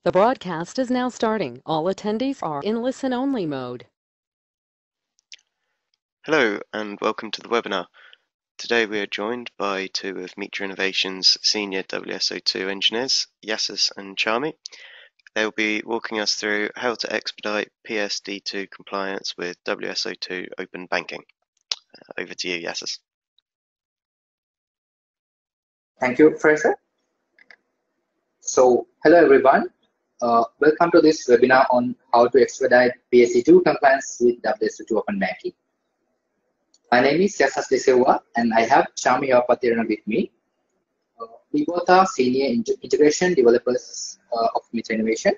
The broadcast is now starting. All attendees are in listen-only mode. Hello and welcome to the webinar. Today we are joined by two of Mitra Innovation's senior WSO2 engineers, Yasas and Charmi. They will be walking us through how to expedite PSD2 compliance with WSO2 Open Banking. Over to you, Yasas. Thank you, Fraser. So, hello everyone. Welcome to this webinar on how to expedite PSD2 compliance with WSO2 Open Banking. My name is Yasas de Silva, and I have Charmi and Hewapathirana with me. We both are senior integration developers of Mitra Innovation.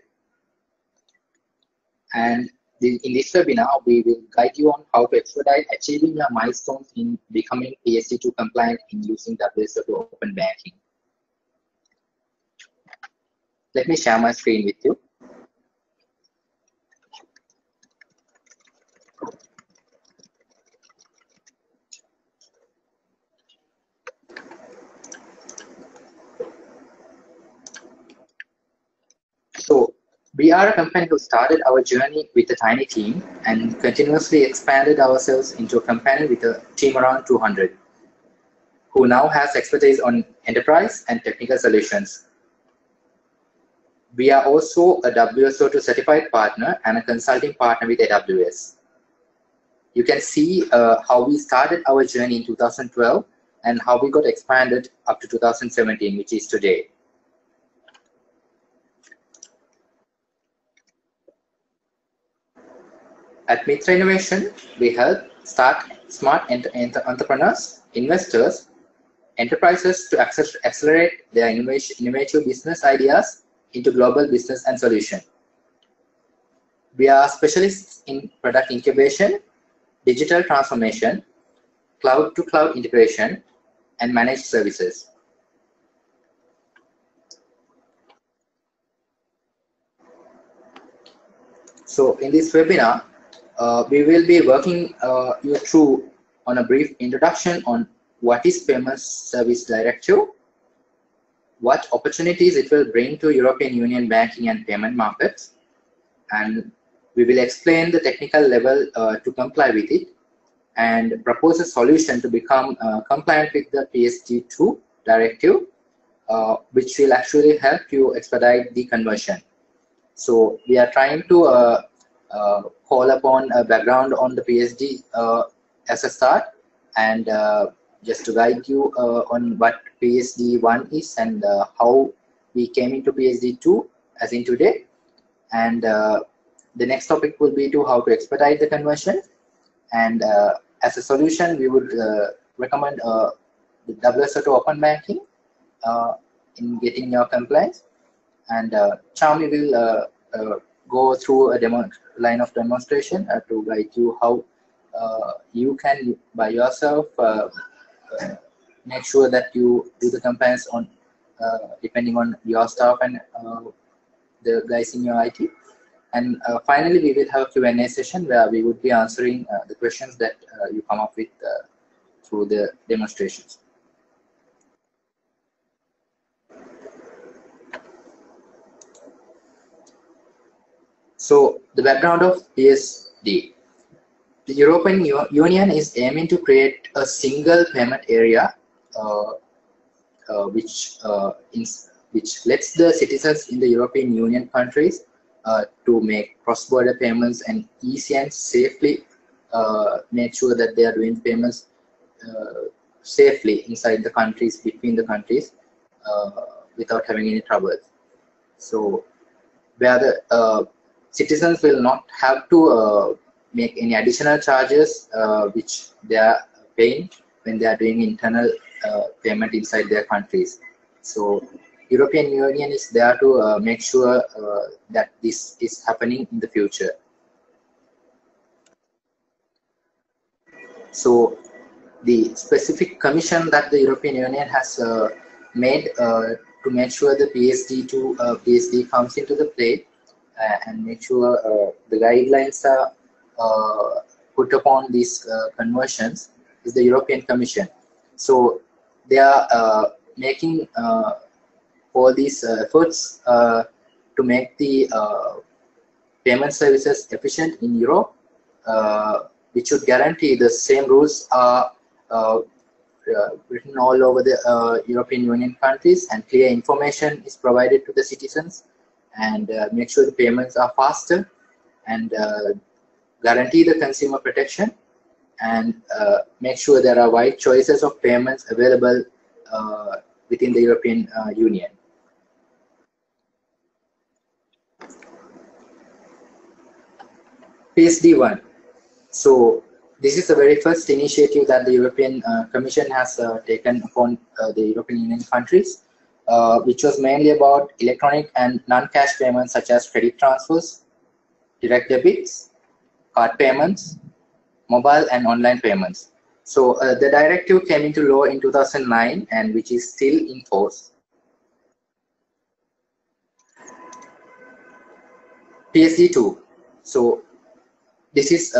And in this webinar, we will guide you on how to expedite achieving your milestones in becoming PSD2 compliant in using WSO2 Open Banking. Let me share my screen with you. So, we are a company who started our journey with a tiny team and continuously expanded ourselves into a company with a team around 200, who now has expertise on enterprise and technical solutions. We are also a WSO2 certified partner and a consulting partner with AWS. You can see how we started our journey in 2012 and how we got expanded up to 2017, which is today. At Mitra Innovation, we help start smart entrepreneurs, investors, enterprises to accelerate their innovative business ideas into global business and solution. We are specialists in product incubation, digital transformation, cloud-to-cloud integration, and managed services. So in this webinar, we will be working you through on a brief introduction on what is Payment Service Directive, what opportunities it will bring to European Union banking and payment markets, and we will explain the technical level to comply with it and propose a solution to become compliant with the PSD2 directive, which will actually help you expedite the conversion. So we are trying to call upon a background on the PSD as a start, and just to guide you on what PSD1 is and how we came into PSD2 as in today. And the next topic will be to how to expedite the conversion. And as a solution, we would recommend the WSO2 Open Banking in getting your compliance. And Charmi will go through a line of demonstration to guide you how you can, by yourself, make sure that you do the compliance on depending on your staff and the guys in your IT. And finally, we will have a Q&A session where we would be answering the questions that you come up with through the demonstrations. So the background of PSD. The European Union is aiming to create a single payment area which lets the citizens in the European Union countries to make cross-border payments and easy and safely make sure that they are doing payments safely inside the countries, between the countries, without having any trouble. So where the citizens will not have to make any additional charges which they are paying when they are doing internal payment inside their countries. So European Union is there to make sure that this is happening in the future. So the specific commission that the European Union has made to make sure the PSD comes into the play and make sure the guidelines are put upon these conversions is the European Commission. So they are making all these efforts to make the payment services efficient in Europe, which should guarantee the same rules are written all over the European Union countries, and clear information is provided to the citizens, and make sure the payments are faster, and guarantee the consumer protection, and make sure there are wide choices of payments available within the European Union. PSD1. So this is the very first initiative that the European Commission has taken upon the European Union countries, which was mainly about electronic and non-cash payments such as credit transfers, direct debits, card payments, mobile and online payments. So the directive came into law in 2009, and which is still in force. PSD2. So this is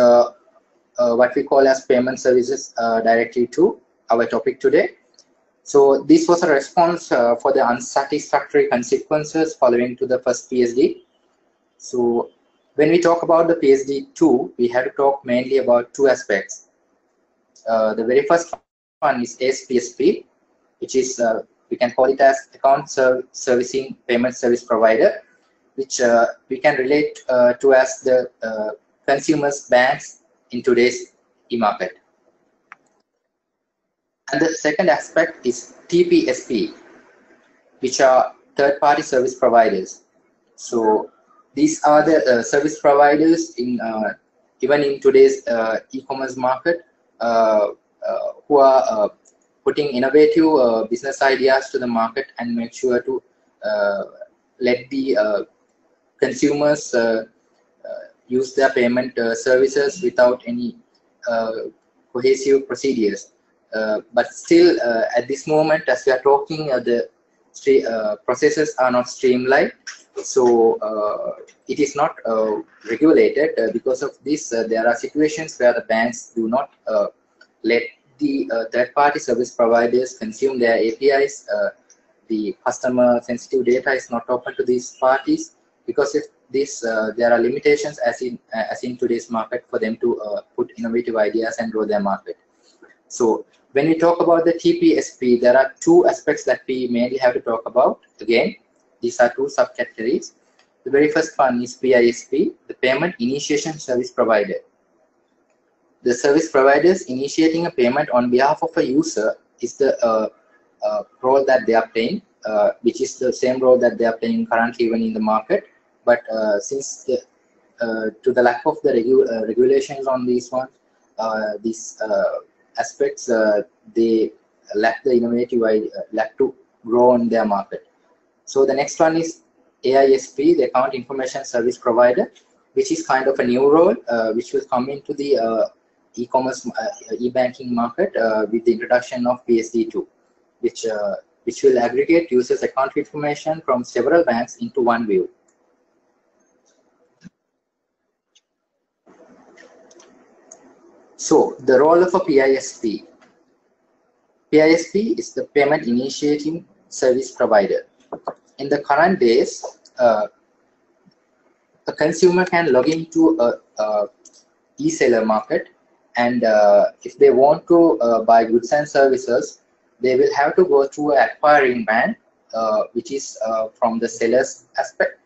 what we call as Payment Services Directive 2, our topic today. So this was a response for the unsatisfactory consequences following to the first PSD. So when we talk about the PSD2, we have to talk mainly about two aspects. The very first one is ASPSP, which is, we can call it as Account Servicing Payment Service Provider, which we can relate to as the consumers' banks in today's e-market. And the second aspect is TPSP, which are third-party service providers. So these are the service providers in even in today's e-commerce market who are putting innovative business ideas to the market and make sure to let the consumers use their payment services without any cohesive procedures. But still, at this moment, as we are talking, the processes are not streamlined. So it is not regulated. Because of this, there are situations where the banks do not let the third-party service providers consume their APIs. The customer sensitive data is not open to these parties. Because of this, there are limitations as in today's market for them to put innovative ideas and grow their market. So when we talk about the TPSP, there are two aspects that we mainly have to talk about. Again, these are two subcategories. The very first one is PISP, the Payment Initiation Service Provider. The service providers initiating a payment on behalf of a user is the role that they are playing, which is the same role that they are playing currently even in the market. But since to the lack of the regulations on these ones, these aspects, they lack the innovative idea, lack to grow on their market. So the next one is AISP, the Account Information Service Provider, which is kind of a new role which will come into the e-commerce, e-banking market with the introduction of PSD2, which will aggregate users' account information from several banks into one view. So the role of a PISP. PISP is the Payment Initiating Service Provider. In the current days, a consumer can log into a e-seller market, and if they want to buy goods and services, they will have to go through an acquiring bank, which is from the seller's aspect,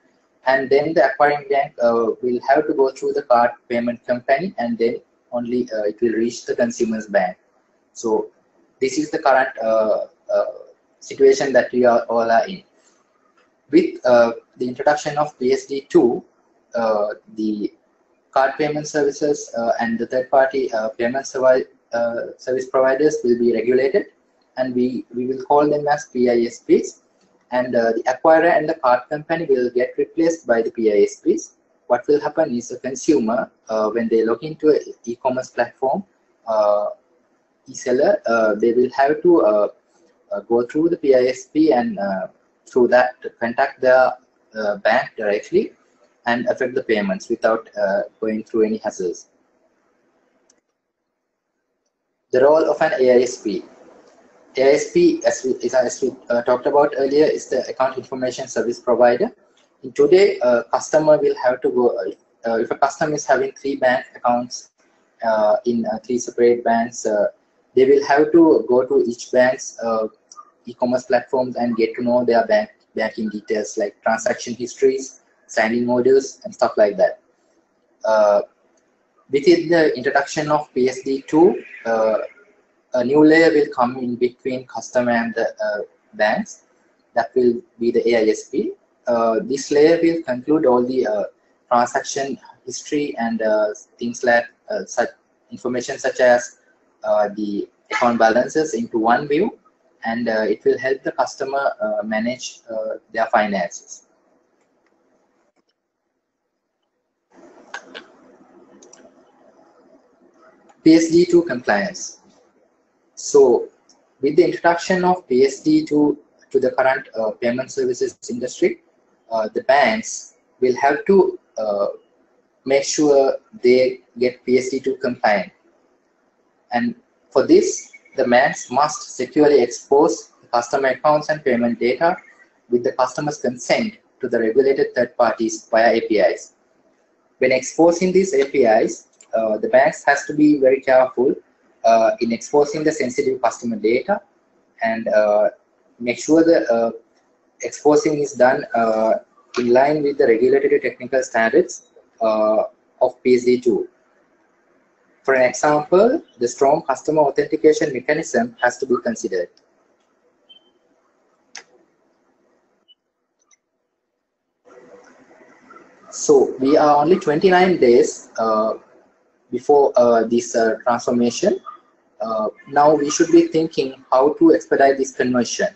and then the acquiring bank will have to go through the card payment company, and then only it will reach the consumer's bank. So this is the current situation that we all are in. With the introduction of PSD2, the card payment services and the third-party payment service providers will be regulated, and we will call them as PISPs, and the acquirer and the card company will get replaced by the PISPs. What will happen is a consumer, when they log into an e-commerce platform, e-seller, they will have to go through the PISP and through that contact the bank directly and affect the payments without going through any hassles. The role of an AISP. AISP, as we talked about earlier, is the Account Information Service Provider. Today, a customer will have to go, if a customer is having 3 bank accounts in 3 separate banks, they will have to go to each bank's e-commerce platforms and get to know their banking details like transaction histories, standing orders, and stuff like that. Within the introduction of PSD2, a new layer will come in between customer and the banks. That will be the AISP. This layer will conclude all the transaction history and things like such information such as the account balances into one view, and it will help the customer manage their finances. PSD2 compliance. So with the introduction of PSD2 to the current payment services industry, the banks will have to make sure they get PSD2 compliant. And for this, the banks must securely expose the customer accounts and payment data with the customer's consent to the regulated third parties via APIs. When exposing these APIs, the banks has to be very careful in exposing the sensitive customer data, and make sure the exposing is done in line with the regulatory technical standards of PSD2. For an example, the strong customer authentication mechanism has to be considered. So we are only 29 days before this transformation. Now we should be thinking how to expedite this conversion.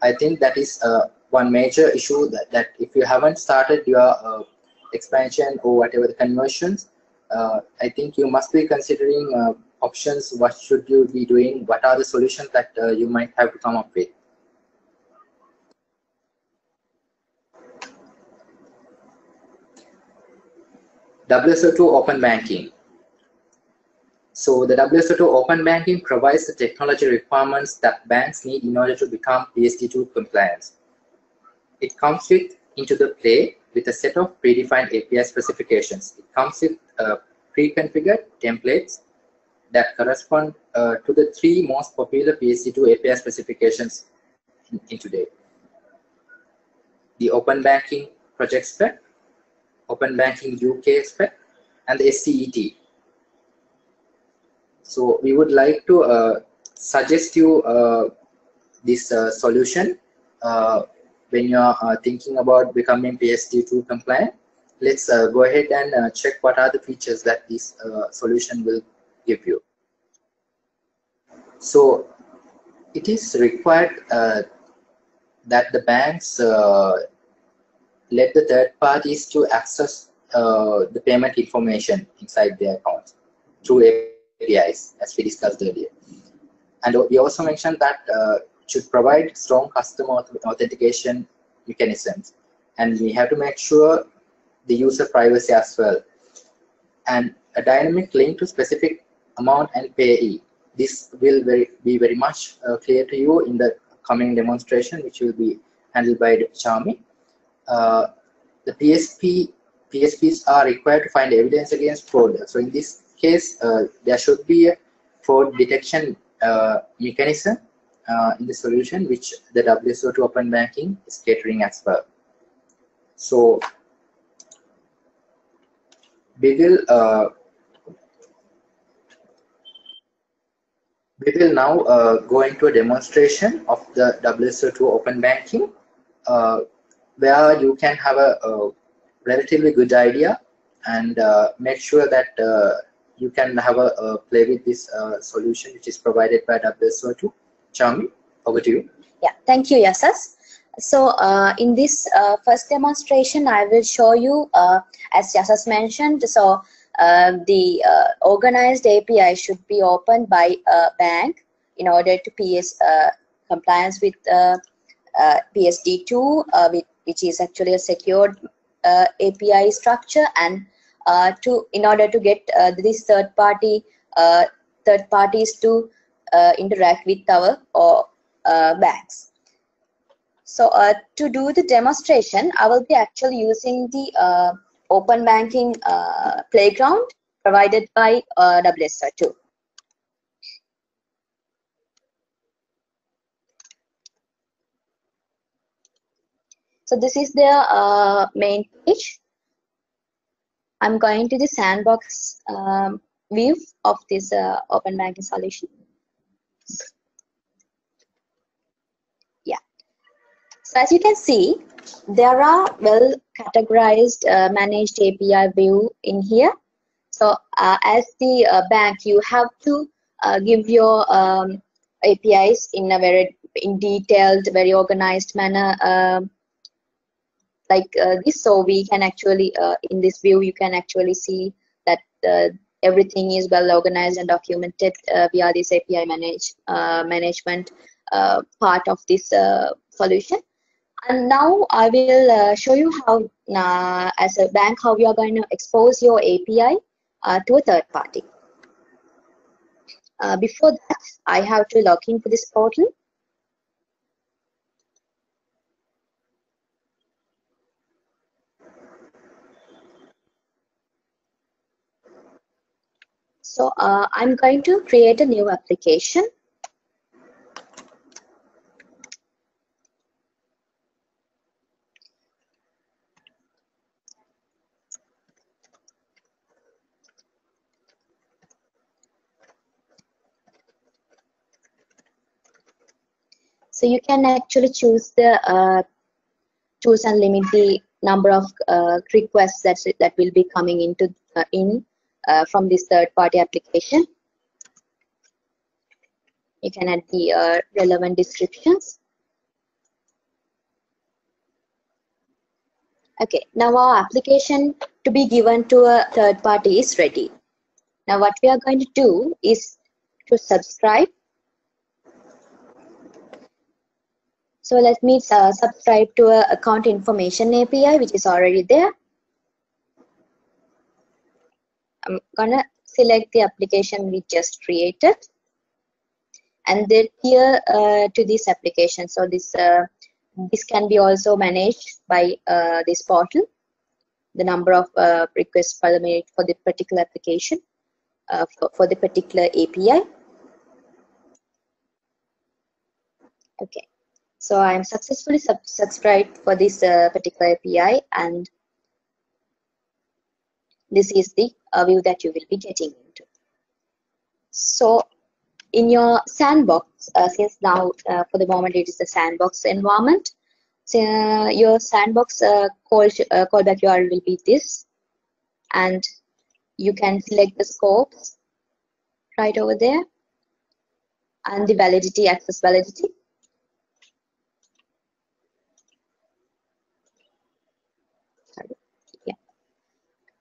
I think that is one major issue, that if you haven't started your expansion or whatever the conversions, I think you must be considering options. What should you be doing? What are the solutions that you might have to come up with? WSO2 Open Banking. So the WSO2 Open Banking provides the technology requirements that banks need in order to become PSD2 compliant. It comes into the play with a set of predefined API specifications. It comes with pre-configured templates that correspond to the 3 most popular PSD2 API specifications in today: the Open Banking Project Spec, Open Banking UK Spec, and the SCET. So we would like to suggest you this solution when you are thinking about becoming PSD2 compliant. Let's go ahead and check what are the features that this solution will give you. So it is required that the banks let the third parties to access the payment information inside their accounts through APIs, as we discussed earlier. And we also mentioned that should provide strong customer authentication mechanisms, and we have to make sure the user privacy as well, and a dynamic link to specific amount and payee. This will be very much clear to you in the coming demonstration, which will be handled by Charmi. The PSPs are required to find evidence against fraud. So in this case, there should be a fraud detection mechanism in the solution, which the WSO2 Open Banking is catering as well. So we will now go into a demonstration of the WSO2 Open Banking, where you can have a relatively good idea and make sure that you can have a play with this solution, which is provided by WSO2. Charmi, over to you. Yeah, thank you, Yasas. So in this first demonstration, I will show you, as Yasas mentioned, so the organized API should be opened by a bank in order to compliance with PSD2, which is actually a secured API structure, and in order to get these third parties to interact with our banks. So to do the demonstration, I will be actually using the Open Banking playground provided by WSO2. So this is their main page. I'm going to the sandbox view of this Open Banking solution. Yeah. So as you can see, there are well categorized managed API view in here. So as the bank, you have to give your APIs in a very detailed, very organized manner. Like this, so we can actually in this view you can actually see that everything is well organized and documented via this API management part of this solution. And now I will show you how as a bank how you are going to expose your API to a third party. Before that, I have to log into this portal. So I'm going to create a new application. So you can actually choose and limit the number of requests that will be coming into from this third-party application. You can add the relevant descriptions. Okay, now our application to be given to a third party is ready. Now what we are going to do is to subscribe. So let me subscribe to a account information API, which is already there. I'm gonna select the application we just created, and then here to this application. So this can be also managed by this portal. The number of requests per minute for the particular application for the particular API. Okay. So I am successfully subscribed for this particular API, and this is the view that you will be getting into. So in your sandbox, since now for the moment it is a sandbox environment, so your sandbox callback URL will be this, and you can select the scopes right over there, and the validity, access validity.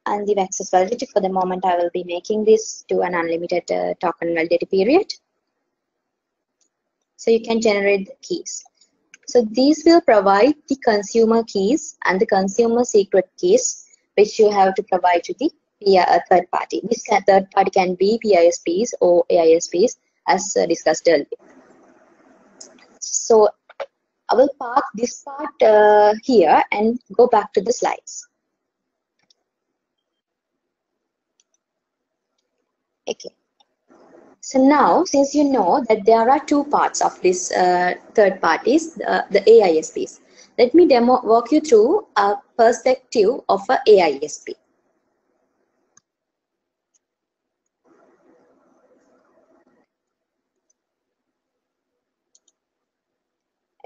And the access validity. For the moment, I will be making this to an unlimited token validity period. So you can generate the keys. So these will provide the consumer keys and the consumer secret keys, which you have to provide to the third party. This third party can be PISPs or AISPs, as discussed earlier. So I will park this part here and go back to the slides. Okay. So now, since you know that there are two parts of this third parties, the AISPs, let me walk you through a perspective of a AISP.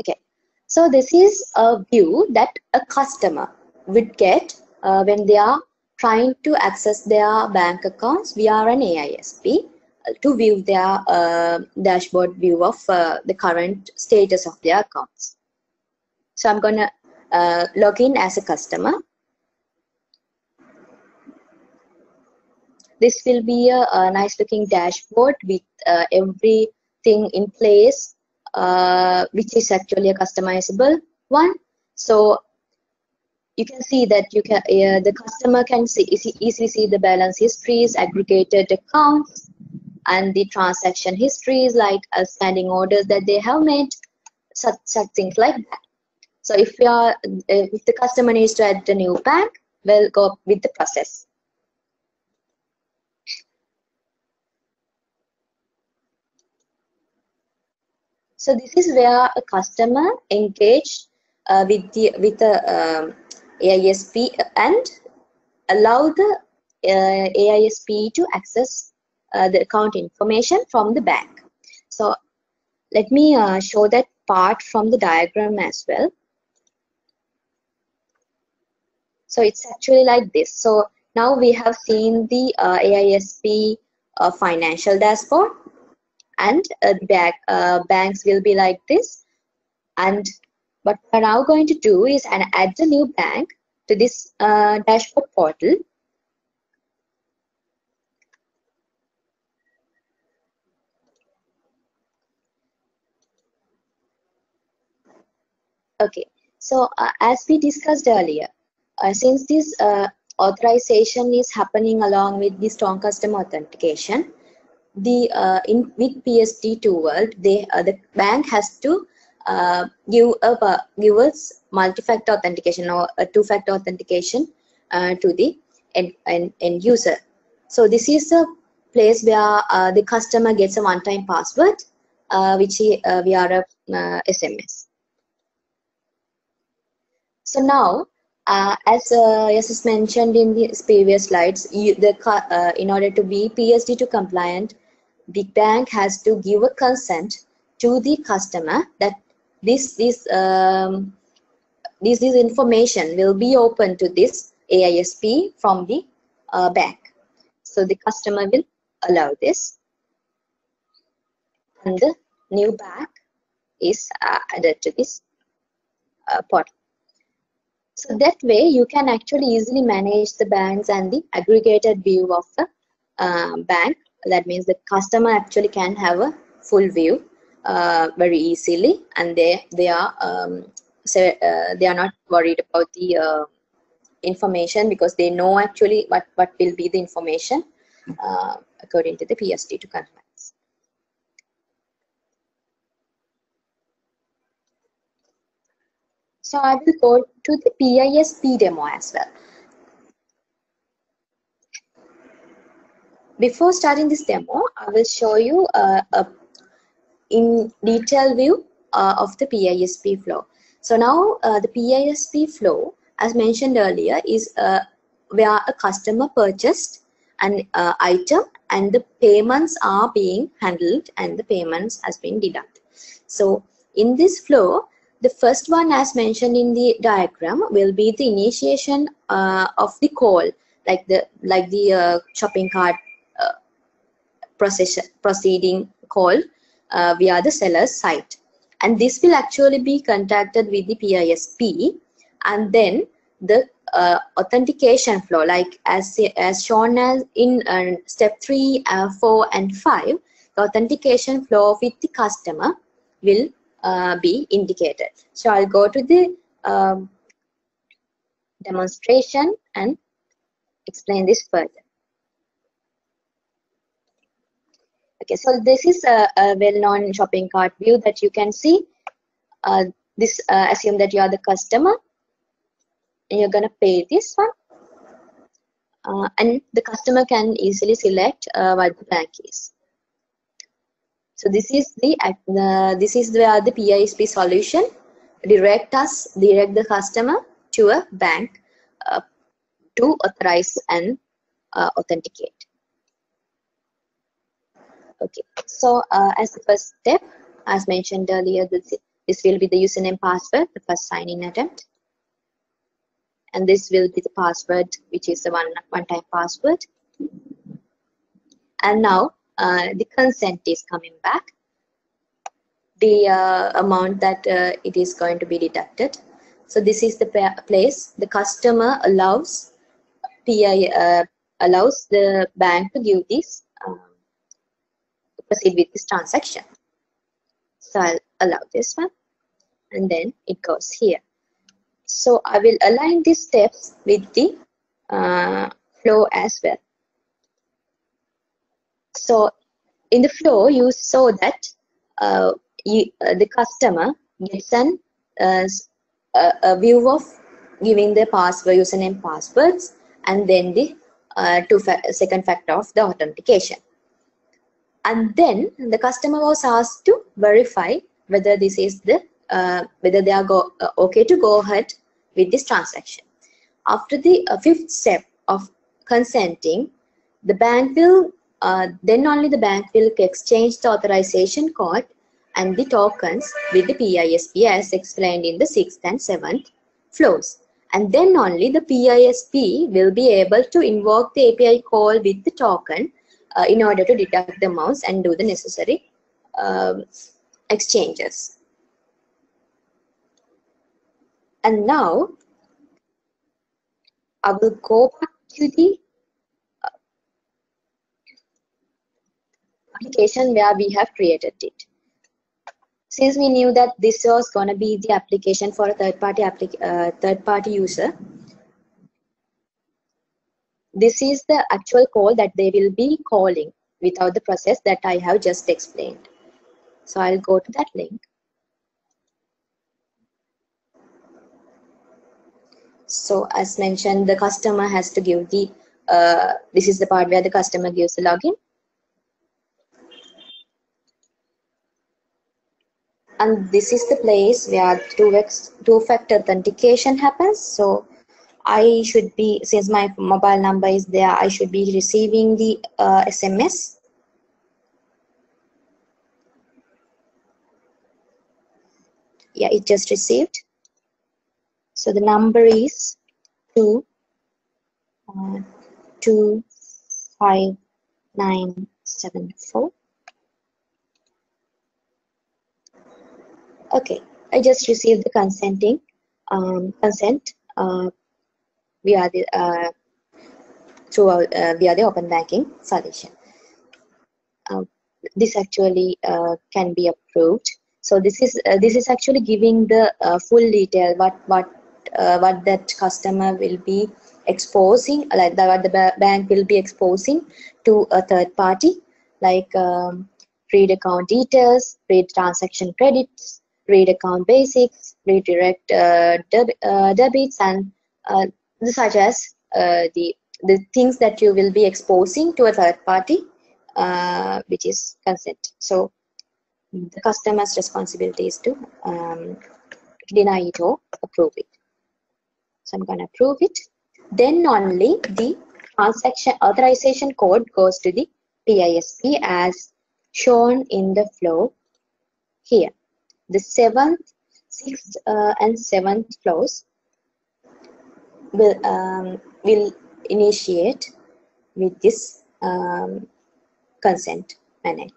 Okay. So this is a view that a customer would get when they are trying to access their bank accounts via an AISP to view their dashboard view of the current status of their accounts. So I'm going to log in as a customer. This will be a nice looking dashboard with everything in place, which is actually a customizable one. So you can see that the customer can easily see the balance histories, aggregated accounts, and the transaction histories, like outstanding orders that they have made, such things like that. So if the customer needs to add a new bank, we'll go with the process. So this is where a customer engage with the AISP and allow the AISP to access the account information from the bank. So let me show that part from the diagram as well. So it's actually like this. So now we have seen the AISP financial dashboard, and banks will be like this. And what we're now going to do is add a new bank to this dashboard portal. Okay, so as we discussed earlier, since this authorization is happening along with the strong customer authentication, with PSD2 world, the bank has to give us multi-factor authentication or a two-factor authentication to the end user. So this is a place where the customer gets a one-time password, which via SMS. So now, as Yasas mentioned in the previous slides, in order to be PSD2 compliant, the bank has to give a consent to the customer that this information will be open to this AISP from the bank. So the customer will allow this, and the new bank is added to this portal. So that way you can actually easily manage the banks and the aggregated view of the bank. That means the customer actually can have a full view very easily, and they are not worried about the information, because they know actually what will be the information according to the PSD2 compliance. So I will go to the PSD demo as well. Before starting this demo, I will show you a in detail view of the PSD flow. So now the PSD flow, as mentioned earlier, is where a customer purchased an item and the payments are being handled and the payments has been deducted. So in this flow, the first one, as mentioned in the diagram, will be the initiation of the call, like the shopping cart proceeding call via the seller's site, and this will actually be contacted with the PISP, and then the authentication flow, like as shown as in step 3, 4 and 5, the authentication flow with the customer will be indicated. So I'll go to the demonstration and explain this further. Okay, so this is a well-known shopping cart view that you can see. Assume that you are the customer and you're gonna pay this one, and the customer can easily select what the bank is. So this is where the PISP solution direct the customer to a bank to authorize and authenticate. Okay, so as the first step, as mentioned earlier, this will be the username password, the first sign-in attempt, and this will be the password, which is the one-time password. And now the consent is coming back, the amount that it is going to be deducted. So this is the place the customer allows the bank to give this proceed with this transaction. So I'll allow this one, and then it goes here. So I will align these steps with the flow as well. So in the flow, you saw that the customer gets an a view of giving the password, username, passwords, and then the second factor of the authentication. And then the customer was asked to verify whether this is the whether they are okay to go ahead with this transaction. After the fifth step of consenting, the bank will then only the bank will exchange the authorization code and the tokens with the PISP as explained in the 6th and 7th flows. And then only the PISP will be able to invoke the API call with the token in order to deduct the amounts and do the necessary exchanges. And now I will go back to the application where we have created it. Since we knew that this was going to be the application for a third-party user, this is the actual call that they will be calling without the process that I have just explained. So I'll go to that link. So as mentioned, the customer has to give the, this is the part where the customer gives the login. And this is the place where two-factor authentication happens. So I should be, since my mobile number is there, I should be receiving the SMS. Yeah, it just received. So the number is 25974. Okay, I just received the consent via the via the open banking solution. This actually can be approved. So this is actually giving the full detail what that customer will be exposing, like what the bank will be exposing to a third party, like read account details, read transaction credits, read account basics, read direct debits, and such as the things that you will be exposing to a third party, which is consent. So the customer's responsibility is to deny it or approve it. So I'm going to approve it. Then only the transaction authorization code goes to the PISP as shown in the flow here. The 7th, 6th, and 7th flows will initiate with this consent, and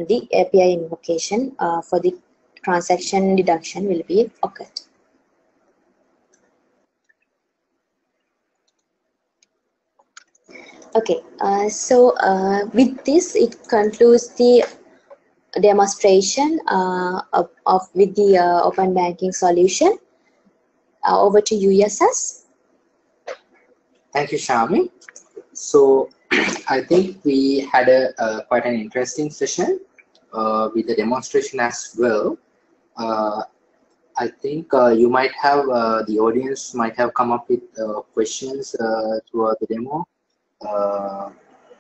the API invocation for the transaction deduction will be occurred. Okay, so with this, it concludes the demonstration with the open banking solution. Over to you, Yasas. Thank you, Charmi. So I think we had a quite an interesting session with the demonstration as well. I think you might have, the audience might have come up with questions throughout the demo,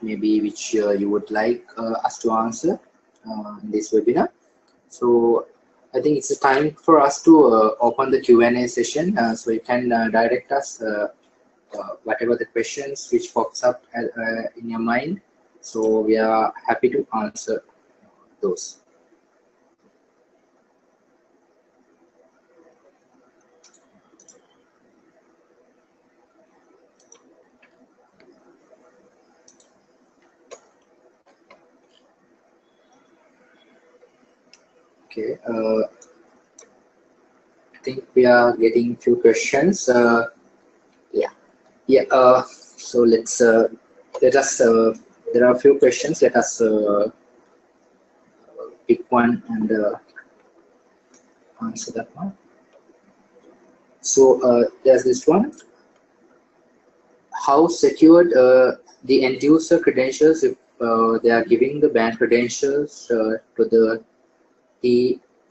maybe which you would like us to answer in this webinar. So I think it's a time for us to open the Q&A session, so you can direct us whatever the questions which pops up in your mind. So we are happy to answer those. Okay, I think we are getting few questions. So let's let us. There are a few questions. Let us pick one and answer that one. So there's this one. How secured the end user credentials if they are giving the bank credentials to the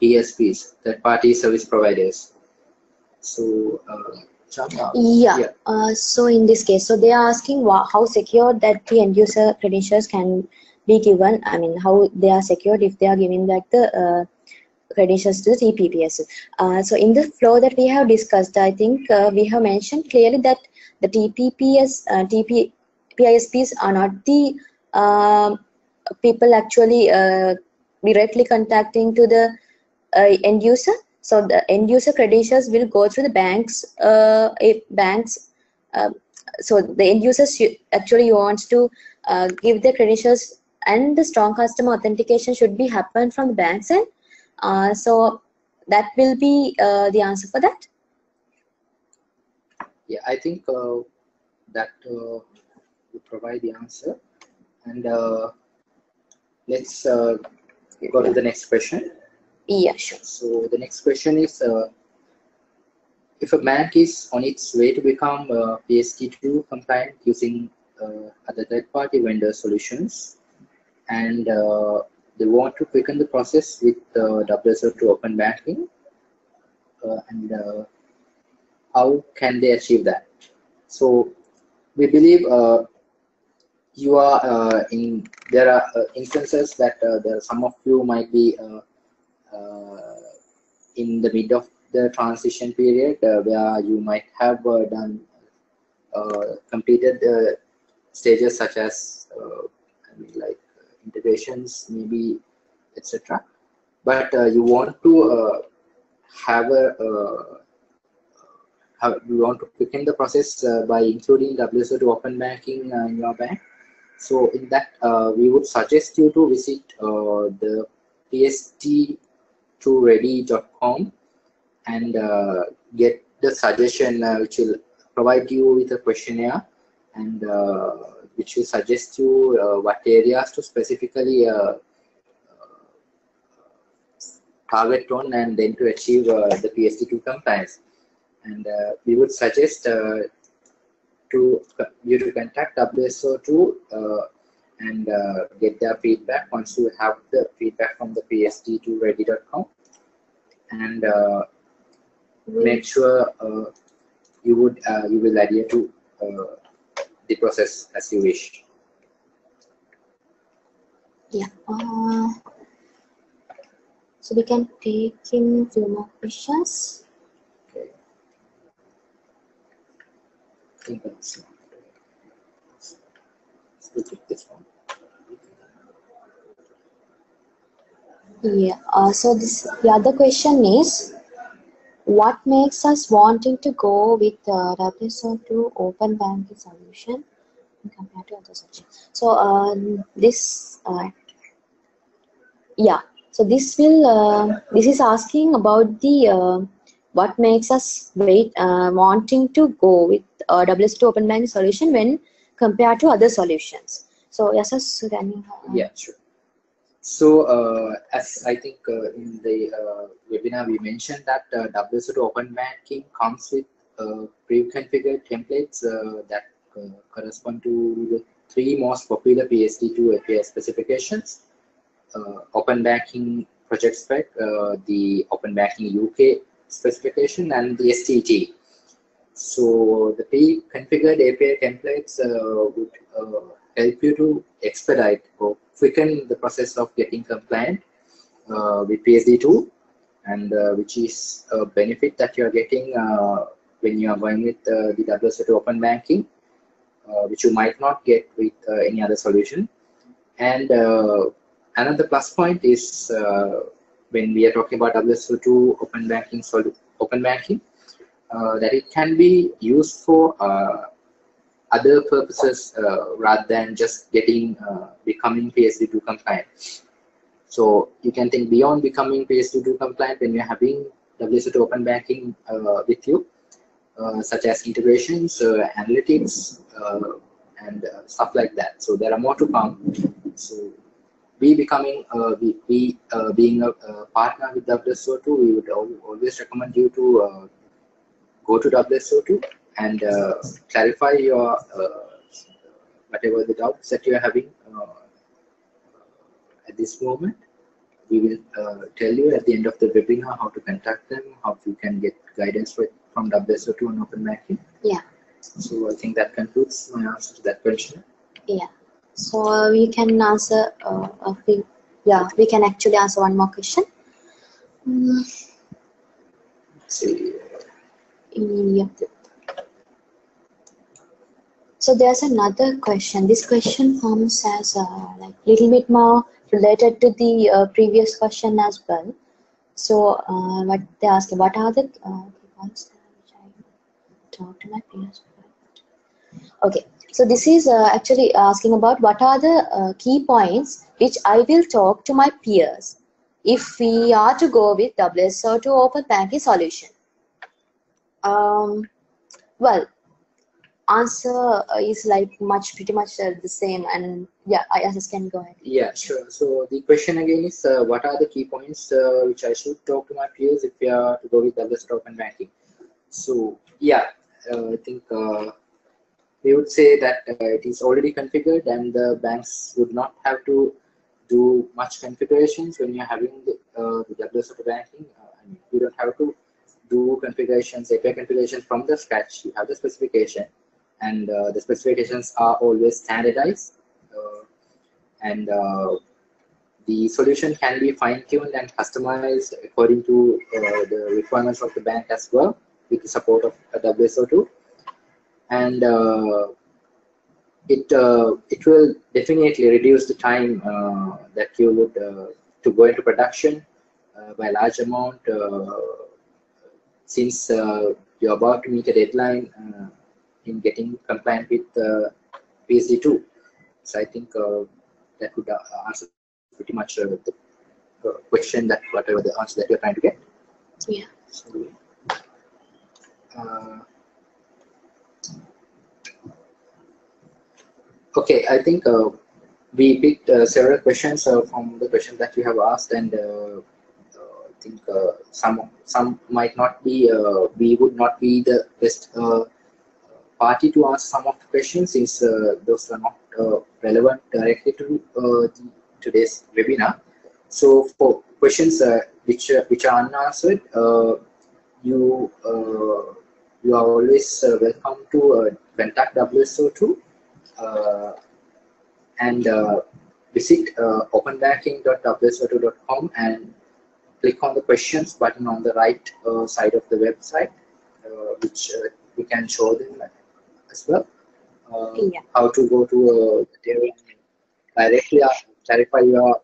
PSPs, third-party service providers. So, yeah. So in this case, so they are asking how secure that the end user credentials can be given. I mean, how they are secured if they are giving like the credentials to the TPPS. So in the flow that we have discussed, I think we have mentioned clearly that the TPISPs are not the people actually directly contacting to the end user. So the end user credentials will go through the banks. So the end users actually wants to give their credentials, and the strong customer authentication should be happen from the banks end. So that will be the answer for that. Yeah, I think that will provide the answer. And let's go to the next question. Yeah, sure. So the next question is, if a bank is on its way to become PSD2 compliant using other third-party vendor solutions, and they want to quicken the process with WSO2 Open Banking, and how can they achieve that? So we believe you are there are instances that some of you might be in the mid of the transition period, where you might have completed stages such as like integrations, maybe, etc. But you want to you want to quicken the process by including WSO2 Open Banking in your bank. So in that, we would suggest you to visit the PSD2ready.com and get the suggestion which will provide you with a questionnaire, and which will suggest you what areas to specifically target on, and then to achieve the PSD2 compliance. And we would suggest you to contact WSO2 and get their feedback once you have the feedback from the PSD2ready.com, and make sure you will adhere to the process as you wish. Yeah. So we can take in few more questions. Okay. I think that's let's take this one. Yeah. So the other question is, what makes us wanting to go with WSO2 Open Banking solution compared to other solutions? So yeah. So this is asking about the what makes us wanting to go with WSO2 Open Banking solution when compared to other solutions. So Yasas, can you? Yeah, sure. So as I think in the webinar we mentioned that WSO2 Open Banking comes with pre-configured templates that correspond to the three most popular PSD2 API specifications: Open Banking Project Spec, the Open Banking UK specification, and the STT. So the pre-configured API templates would help you to expedite or quicken the process of getting compliant with PSD2, and which is a benefit that you are getting when you are going with the WSO2 Open Banking, which you might not get with any other solution. And another plus point is when we are talking about WSO2 Open Banking, that it can be used for other purposes rather than just becoming PSD2 compliant. So you can think beyond becoming PSD2 compliant when you're having WSO2 Open Banking with you, such as integrations, analytics, and stuff like that. So there are more to come. So being a partner with WSO2, we would always recommend you to go to WSO2 and clarify your whatever the doubts that you are having at this moment, we will tell you at the end of the webinar how to contact them, how you can get guidance from WSO2 on open banking. Yeah. So I think that concludes my answer to that question. Yeah. So we can answer. We can actually answer one more question. See. Yeah. So there's another question. This question comes as like little bit more related to the previous question as well. So what they ask, what are the ones which I talk to my peers? Okay, so this is actually asking about what are the key points which I will talk to my peers if we are to go with WSO2 Open Banking solution. Well, answer is like pretty much the same, and yeah, I just can go ahead. Yeah, sure. So the question again is, what are the key points which I should talk to my peers if we are to go with WSO2 Open Banking? So yeah, I think we would say that it is already configured, and the banks would not have to do much configurations when you're having the WSO2 banking. I mean, you don't have to do configurations, API configurations from the scratch. You have the specification, and the specifications are always standardized, and the solution can be fine-tuned and customized according to the requirements of the bank as well, with the support of WSO2. And it will definitely reduce the time that you would to go into production by a large amount, since you're about to meet a deadline in getting compliant with PSD2. So I think that would answer pretty much the question, that whatever the answer that you're trying to get. Yeah. So, okay, I think we picked several questions from the questions that you have asked, and I think some might not be, we would not be the best party to answer some of the questions, since those are not relevant directly to today's webinar. So for questions which are unanswered, you are always welcome to contact WSO2 and visit openbanking.wso2.com and click on the questions button on the right side of the website, which we can show them as well. How to go to directly clarify your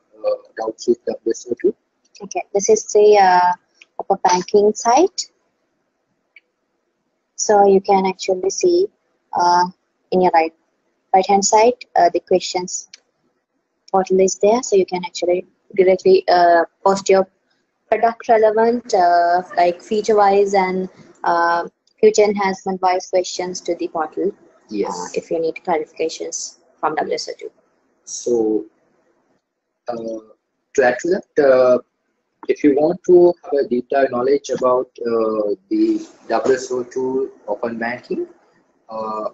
doubts with WSO2. Okay, this is the Open Banking site. So you can actually see in your right hand side the questions portal is there, so you can actually directly post your product relevant like feature wise and future enhancement wise questions to the portal. Yes. If you need clarifications from WSO2. So to add to that, if you want to have a deep dive knowledge about the WSO2 Open Banking,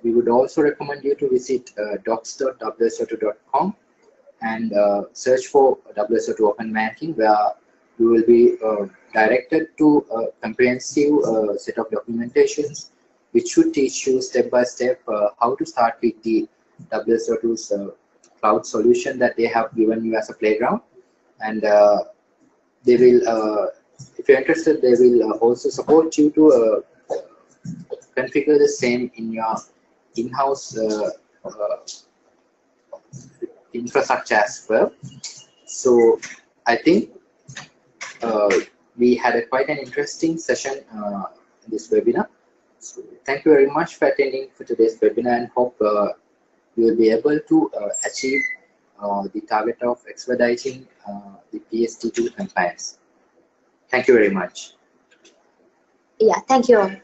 we would also recommend you to visit docs.wso2.com and search for WSO2 Open Banking, where you will be directed to a comprehensive set of documentations which should teach you step by step how to start with the WSO2's cloud solution that they have given you as a playground. And they will, if you're interested, they will also support you to configure the same in your in-house infrastructure as well. So I think we had quite an interesting session in this webinar. So thank you very much for attending for today's webinar, and hope you will be able to achieve the target of expediting the PSD2 compliance. Thank you very much. Yeah, thank you.